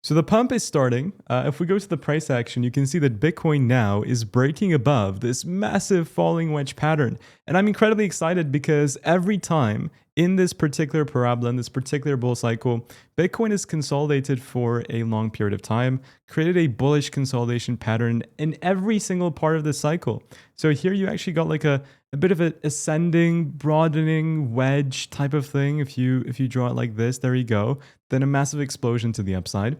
So the pump is starting. If we go to the price action, you can see that Bitcoin now is breaking above this massive falling wedge pattern. And I'm incredibly excited because every time in this particular parabola, in this particular bull cycle, Bitcoin is consolidated for a long period of time, created a bullish consolidation pattern in every single part of the cycle. So here you actually got like a bit of an ascending, broadening wedge type of thing. If you draw it like this, there you go. Then a massive explosion to the upside.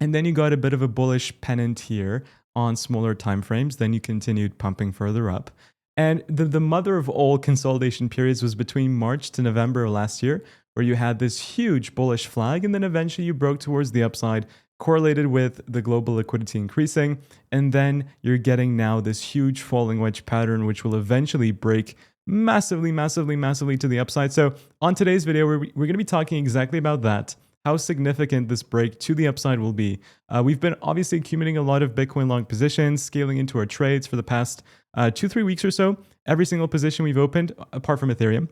And then you got a bit of a bullish pennant here on smaller time frames. Then you continued pumping further up. And the mother of all consolidation periods was between March to November of last year, where you had this huge bullish flag, and then eventually you broke towards the upside, correlated with the global liquidity increasing. And then you're getting now this huge falling wedge pattern, which will eventually break massively to the upside. So on today's video, we're going to be talking exactly about that, how significant this break to the upside will be. We've been obviously accumulating a lot of Bitcoin long positions, scaling into our trades for the past 2-3 weeks or so. Every single position we've opened, apart from Ethereum,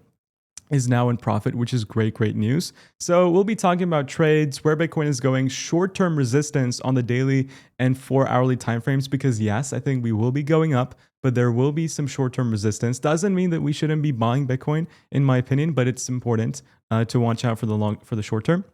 is now in profit, which is great news. So we'll be talking about trades, where Bitcoin is going, short-term resistance on the daily and 4-hourly timeframes, because yes, I think we will be going up, but there will be some short-term resistance. Doesn't mean that we shouldn't be buying Bitcoin, in my opinion, but it's important to watch out for the short term.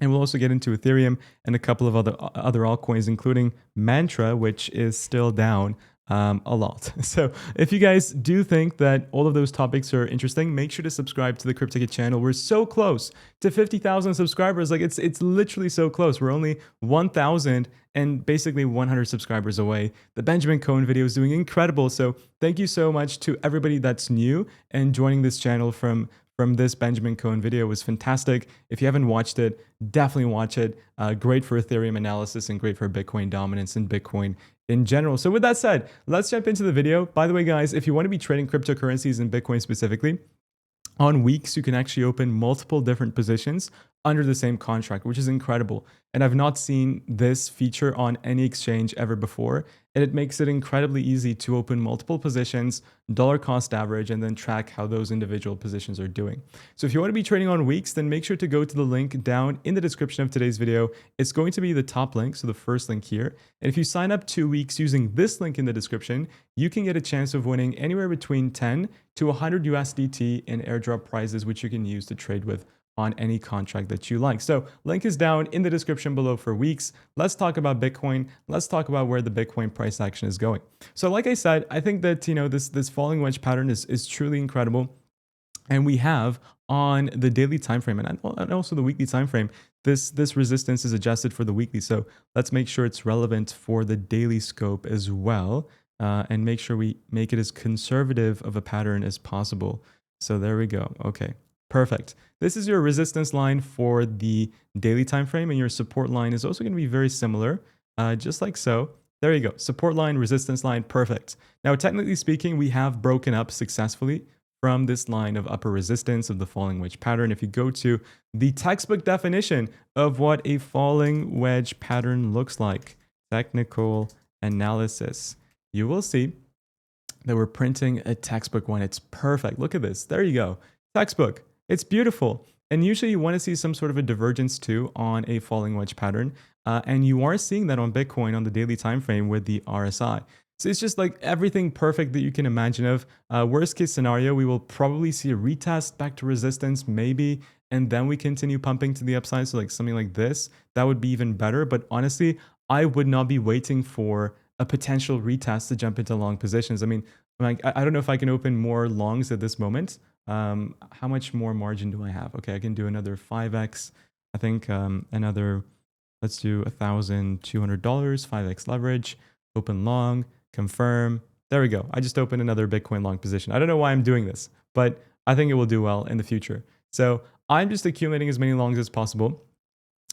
And we'll also get into Ethereum and a couple of other altcoins, including Mantra, which is still down a lot. So if you guys do think that all of those topics are interesting, make sure to subscribe to the CryptoKit channel. We're so close to 50,000 subscribers. Like it's literally so close. We're only 1,000 and basically 100 subscribers away. The Benjamin Cohen video is doing incredible. So thank you so much to everybody that's new and joining this channel from this Benjamin Cohen video. It was fantastic. If you haven't watched it, definitely watch it. Great for Ethereum analysis and great for Bitcoin dominance and Bitcoin in general. So with that said, let's jump into the video. By the way, guys, if you want to be trading cryptocurrencies and Bitcoin specifically, on weeks, you can actually open multiple different positions under the same contract, which is incredible. And I've not seen this feature on any exchange ever before. And it makes it incredibly easy to open multiple positions, dollar cost average, and then track how those individual positions are doing. So if you want to be trading on weeks, then make sure to go to the link down in the description of today's video. It's going to be the top link, so the first link here. And if you sign up 2 weeks using this link in the description, you can get a chance of winning anywhere between 10 to 100 USDT in airdrop prizes, which you can use to trade with on any contract that you like. So link is down in the description below for weeks. Let's talk about Bitcoin. Let's talk about where the Bitcoin price action is going. So like I said, I think that, this falling wedge pattern is truly incredible. And we have on the daily time frame and also the weekly time frame, this resistance is adjusted for the weekly. So let's make sure it's relevant for the daily scope as well, and make sure we make it as conservative of a pattern as possible. So there we go. Okay. Perfect. This is your resistance line for the daily time frame, and your support line is also going to be very similar, just like so. There you go. Support line, resistance line, perfect. Now, technically speaking, we have broken up successfully from this line of upper resistance of the falling wedge pattern. If you go to the textbook definition of what a falling wedge pattern looks like, technical analysis, you will see that we're printing a textbook one. It's perfect. Look at this. There you go. Textbook. It's beautiful. And usually you want to see some sort of a divergence too on a falling wedge pattern. And you are seeing that on Bitcoin on the daily time frame with the RSI. So it's just like everything perfect that you can imagine of. Worst case scenario, we will probably see a retest back to resistance maybe, and then we continue pumping to the upside. So like something like this, that would be even better. But honestly, I would not be waiting for a potential retest to jump into long positions. I mean, I don't know if I can open more longs at this moment. How much more margin do I have? Okay, I can do another 5x. I think let's do $1,200, 5x leverage, open long, confirm. There we go. I just opened another Bitcoin long position. I don't know why I'm doing this, but I think it will do well in the future. So I'm just accumulating as many longs as possible.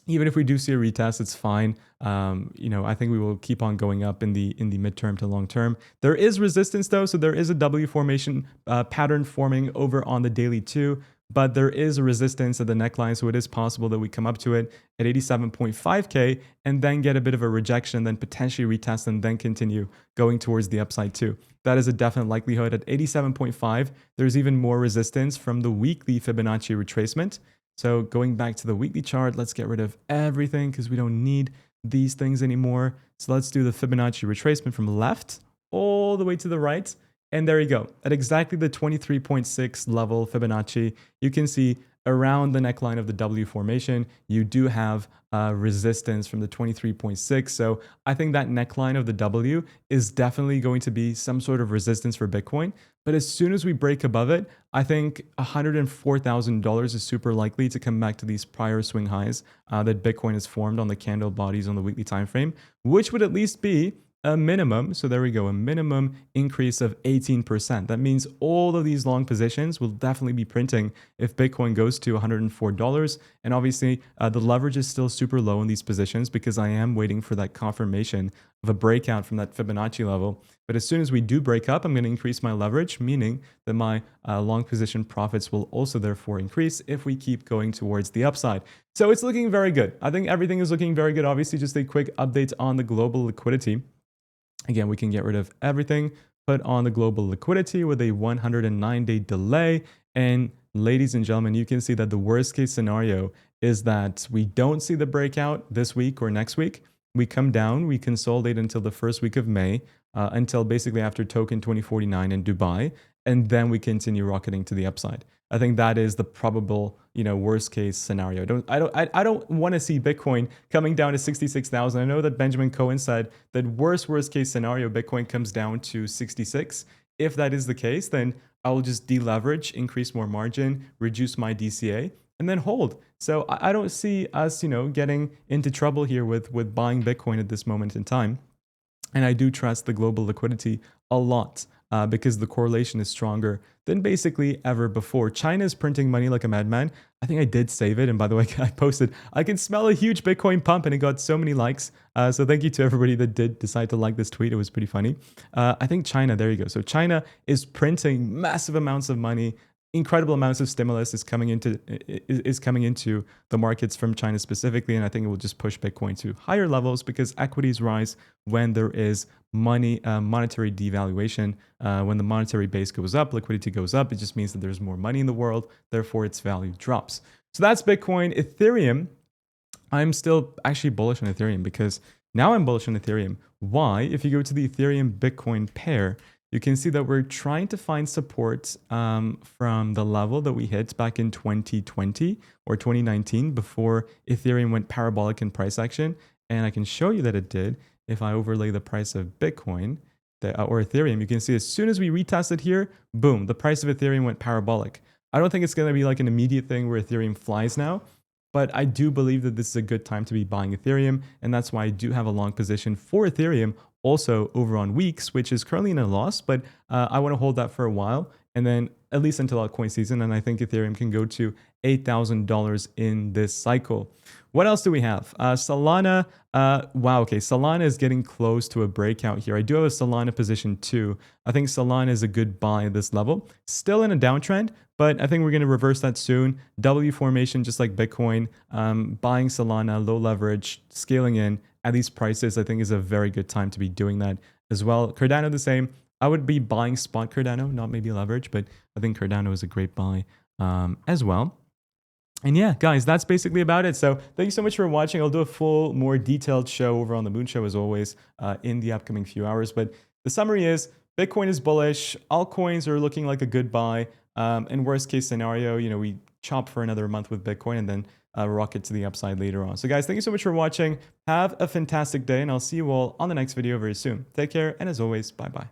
Even if we do see a retest, it's fine. I think we will keep on going up in the midterm to long term. There is resistance though, so there is a W formation pattern forming over on the daily too. But there is a resistance at the neckline, so it is possible that we come up to it at 87.5K and then get a bit of a rejection, then potentially retest and then continue going towards the upside too. That is a definite likelihood. At 87.5, there's even more resistance from the weekly Fibonacci retracement. So going back to the weekly chart, let's get rid of everything because we don't need these things anymore. So let's do the Fibonacci retracement from left all the way to the right. And there you go. At exactly the 23.6 level Fibonacci, you can see around the neckline of the W formation, you do have resistance from the 23.6. So I think that neckline of the W is definitely going to be some sort of resistance for Bitcoin. But as soon as we break above it, I think $104,000 is super likely to come back to these prior swing highs that Bitcoin has formed on the candle bodies on the weekly time frame, which would at least be a minimum. So there we go, a minimum increase of 18%. That means all of these long positions will definitely be printing if Bitcoin goes to $104. And obviously the leverage is still super low in these positions because I am waiting for that confirmation of a breakout from that Fibonacci level. But as soon as we do break up, I'm going to increase my leverage, meaning that my long position profits will also therefore increase if we keep going towards the upside. So it's looking very good. I think everything is looking very good. Obviously, just a quick update on the global liquidity. Again, we can get rid of everything, put on the global liquidity with a 109-day delay. And ladies and gentlemen, you can see that the worst case scenario is that we don't see the breakout this week or next week. We come down, we consolidate until the first week of May, until basically after token 2049 in Dubai, and then we continue rocketing to the upside. I think that is the probable, worst case scenario. I don't want to see Bitcoin coming down to 66,000. I know that Benjamin Cohen said that worst case scenario, Bitcoin comes down to 66. If that is the case, then I will just deleverage, increase more margin, reduce my DCA, and then hold. So I don't see us, getting into trouble here with buying Bitcoin at this moment in time. And I do trust the global liquidity a lot because the correlation is stronger than basically ever before. China is printing money like a madman. I think I did save it. And by the way, I posted, I can smell a huge Bitcoin pump, and it got so many likes. So thank you to everybody that did decide to like this tweet. It was pretty funny. I think China, there you go. So China is printing massive amounts of money. Incredible amounts of stimulus is coming into the markets from China specifically, and I think it will just push Bitcoin to higher levels because equities rise when there is monetary devaluation. When the monetary base goes up, liquidity goes up. It just means that there's more money in the world, therefore its value drops. So that's Bitcoin. Ethereum, I'm still actually bullish on Ethereum because now I'm bullish on Ethereum. Why? If you go to the Ethereum Bitcoin pair, you can see that we're trying to find support from the level that we hit back in 2020 or 2019 before Ethereum went parabolic in price action. And I can show you that it did. If I overlay the price of Bitcoin or Ethereum, you can see as soon as we retested here, boom, the price of Ethereum went parabolic. I don't think it's going to be like an immediate thing where Ethereum flies now, but I do believe that this is a good time to be buying Ethereum. And that's why I do have a long position for Ethereum also over on Weeks, which is currently in a loss, but I want to hold that for a while and then at least until altcoin season. And I think Ethereum can go to $8,000 in this cycle. What else do we have? Solana. Wow. Okay. Solana is getting close to a breakout here. I do have a Solana position too. I think Solana is a good buy at this level. Still in a downtrend, but I think we're going to reverse that soon. W formation, just like Bitcoin. Buying Solana, low leverage, scaling in at these prices, I think is a very good time to be doing that as well. Cardano the same. I would be buying spot Cardano, not maybe leverage, but I think Cardano is a great buy as well. And yeah, guys, that's basically about it. So thank you so much for watching. I'll do a full, more detailed show over on the Moon Show as always in the upcoming few hours. But the summary is Bitcoin is bullish. Altcoins are looking like a good buy. In worst case scenario, we chop for another month with Bitcoin and then rocket to the upside later on. So guys, thank you so much for watching. Have a fantastic day, and I'll see you all on the next video very soon. Take care, and as always, bye-bye.